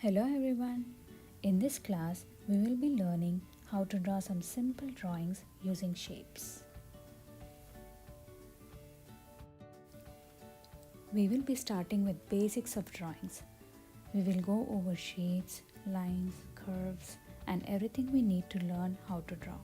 Hello everyone. In this class, we will be learning how to draw some simple drawings using shapes. We will be starting with basics of drawings. We will go over shapes, lines, curves, and everything we need to learn how to draw.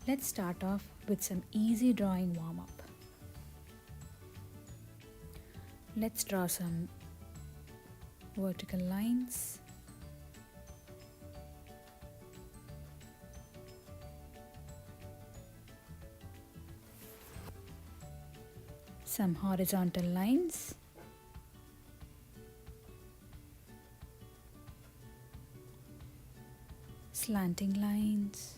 Let's start off with some easy drawing warm-up. Let's draw some vertical lines, some horizontal lines, slanting lines,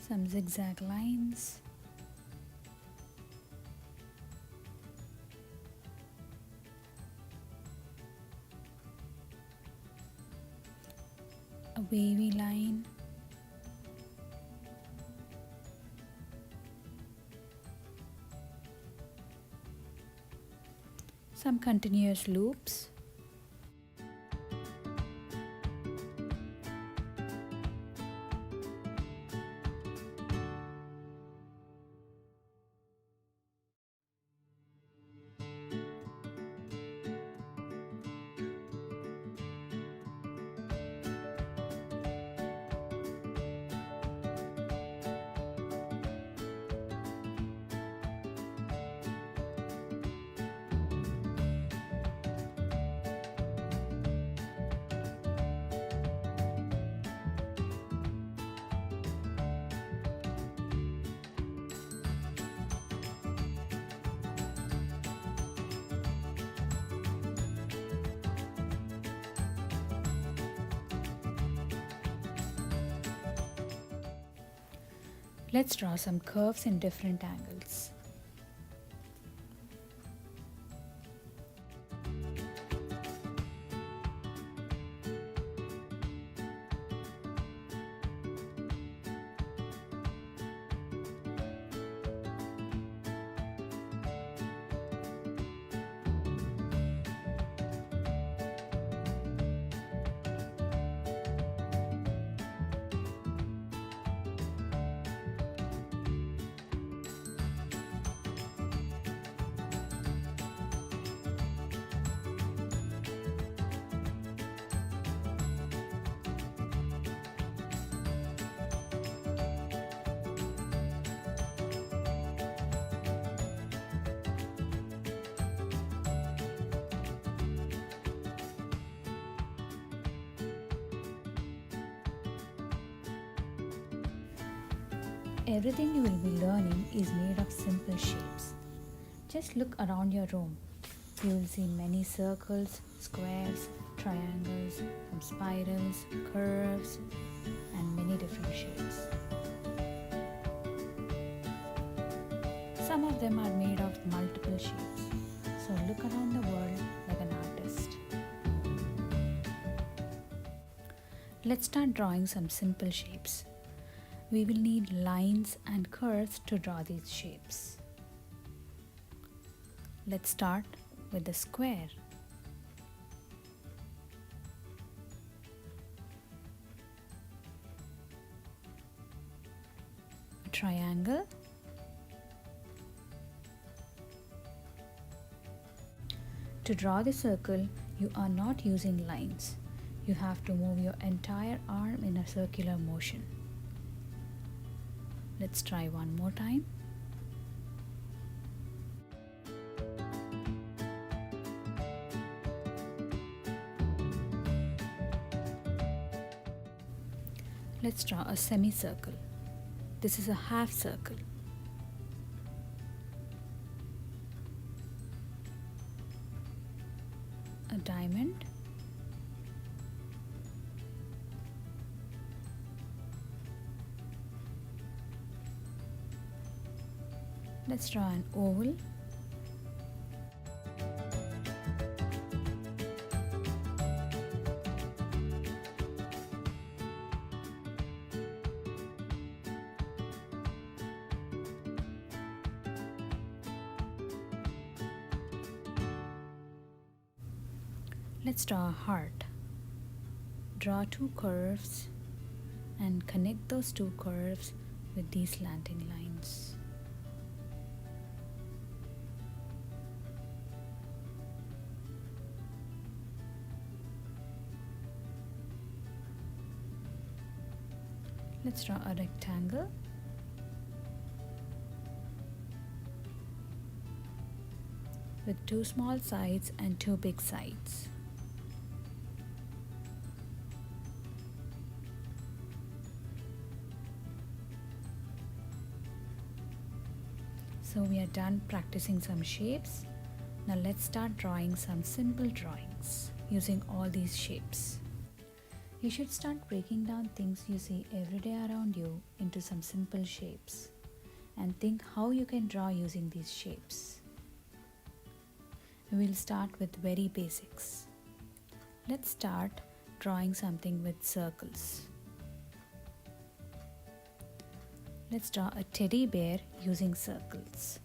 some zigzag lines, a wavy line, some continuous loops, Let's draw some curves in different angles. Everything you will be learning is made of simple shapes. Just look around your room. You will see many circles, squares, triangles, some spirals, curves, and many different shapes. Some of them are made of multiple shapes. So look around the world like an artist. Let's start drawing some simple shapes. We will need lines and curves to draw these shapes. Let's start with the square. A triangle. To draw the circle, you are not using lines. You have to move your entire arm in a circular motion. Let's try one more time. Let's draw a semicircle. This is a half circle. A diamond. Let's draw an oval. Let's draw a heart. Draw two curves and connect those two curves with these slanting lines. Let's draw a rectangle. With two small sides and two big sides. So we are done practicing some shapes. Now let's start drawing some simple drawings using all these shapes. You should start breaking down things you see every day around you into some simple shapes and think how you can draw using these shapes. We will start with very basics. Let's start drawing something with circles. Let's draw a teddy bear using circles.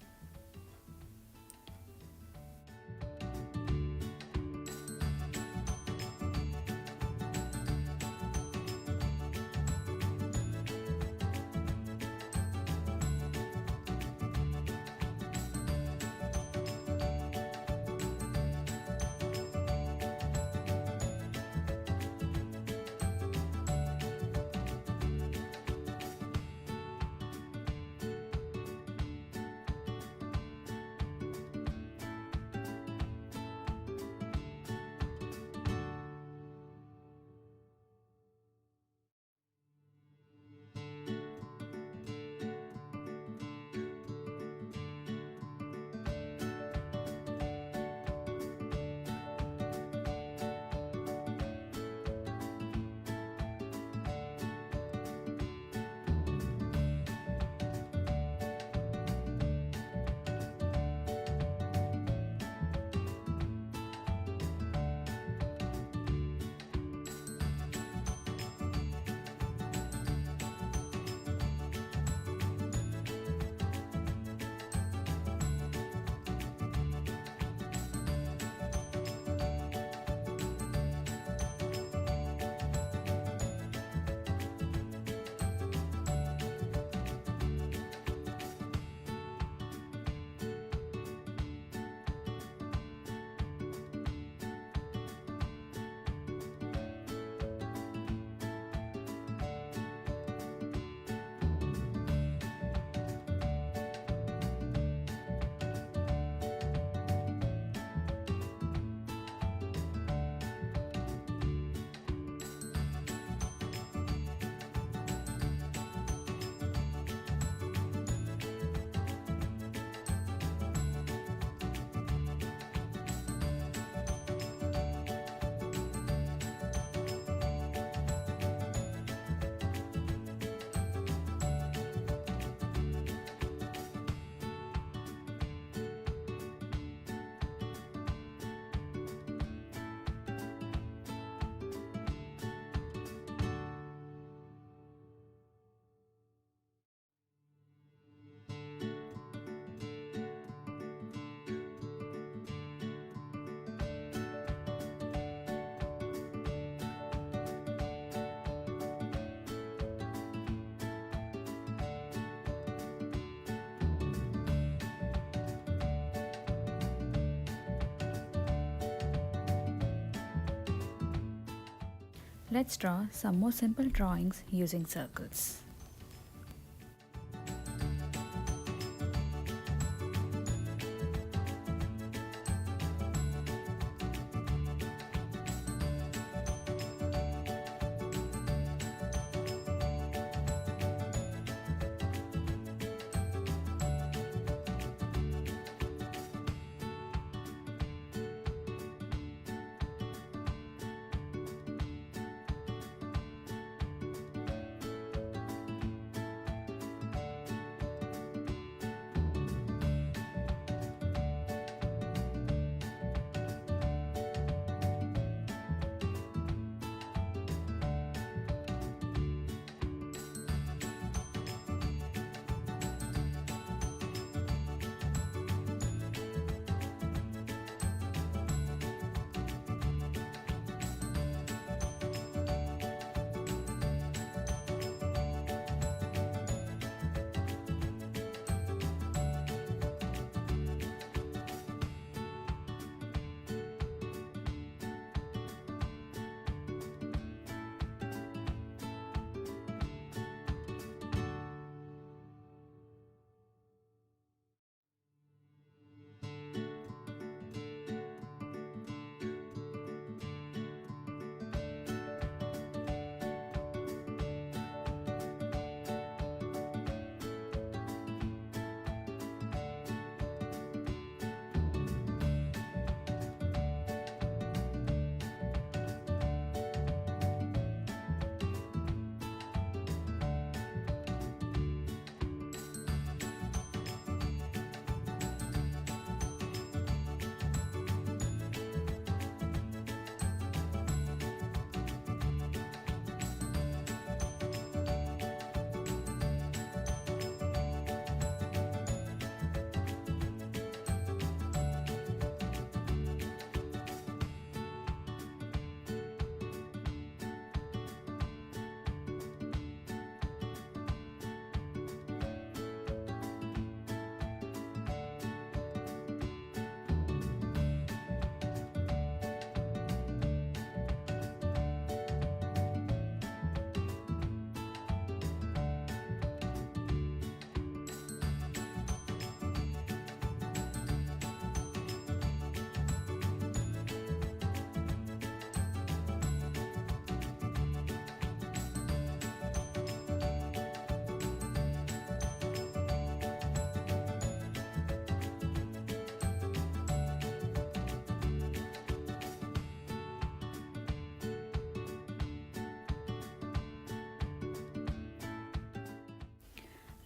Let's draw some more simple drawings using circles.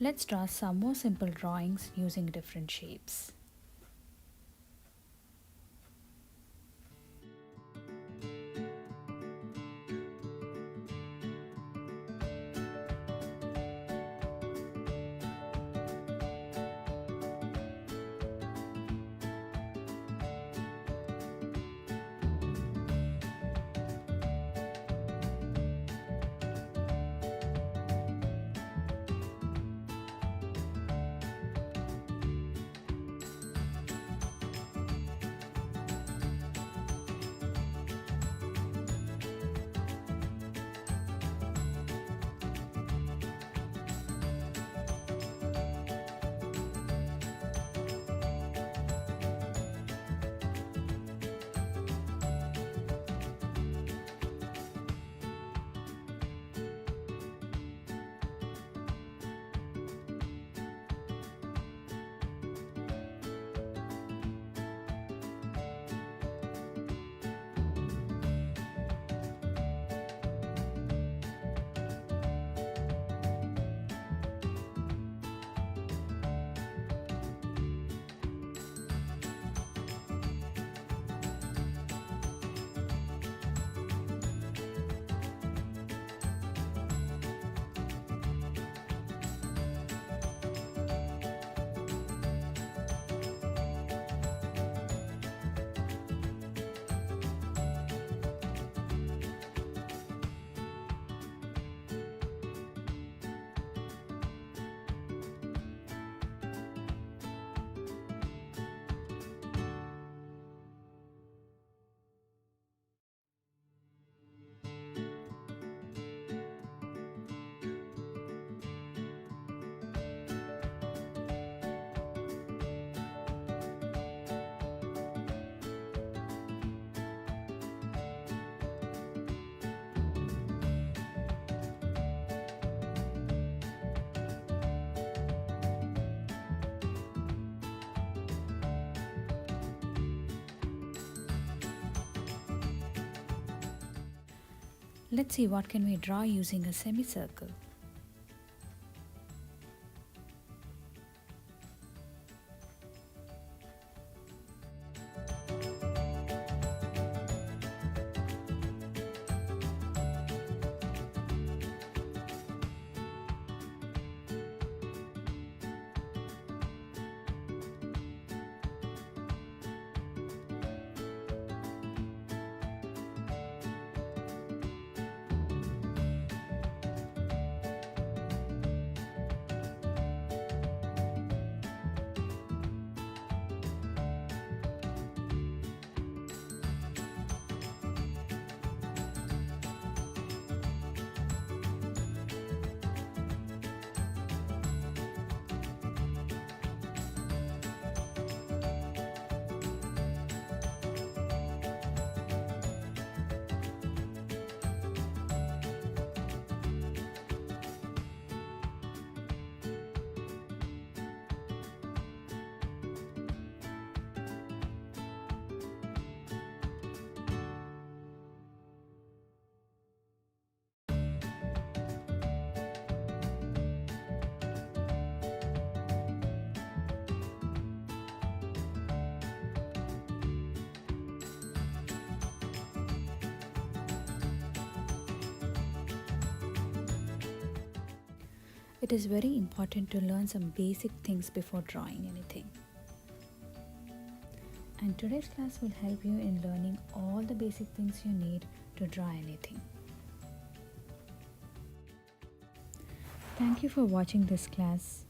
Let's draw some more simple drawings using different shapes. Let's see what can we draw using a semicircle. It is very important to learn some basic things before drawing anything. And today's class will help you in learning all the basic things you need to draw anything. Thank you for watching this class.